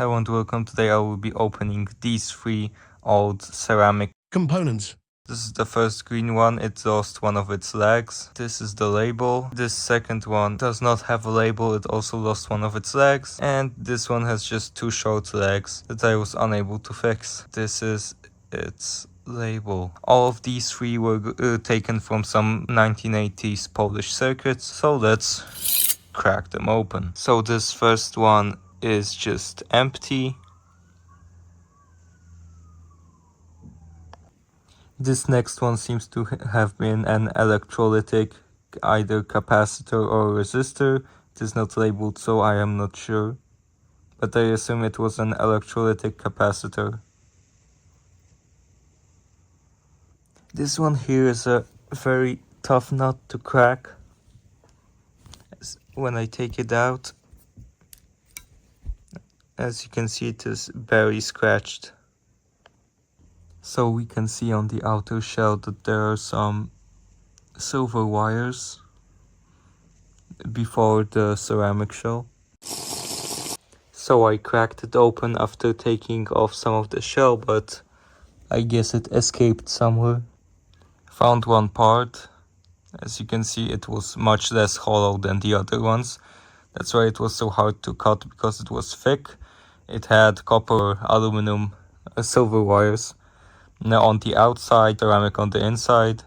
Hello and welcome. Today I will be opening these three old ceramic components. This is the first green one, it lost one of its legs. This is the label. This second one does not have a label, it also lost one of its legs. And this one has just two short legs that I was unable to fix. This is its label. All of these three were taken from some 1980s Polish circuits, so let's crack them open. So this first one is just empty. This next one seems to have been an electrolytic, either capacitor or resistor. It is not labeled, so I am not sure. But I assume it was an electrolytic capacitor. This one here is a very tough nut to crack. When I take it out, as you can see, it is barely scratched. So we can see on the outer shell that there are some silver wires before the ceramic shell. So I cracked it open after taking off some of the shell, but I guess it escaped somewhere. Found one part. As you can see, it was much less hollow than the other ones. That's why it was so hard to cut, because it was thick. It had copper, aluminum, silver wires. Now on the outside, ceramic on the inside,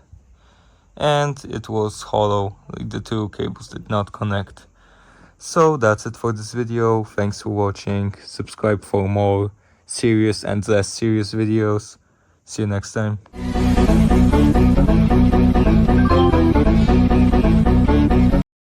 and it was hollow, like the two cables did not connect. So that's it for this video. Thanks for watching. Subscribe for more serious and less serious videos. See you next time.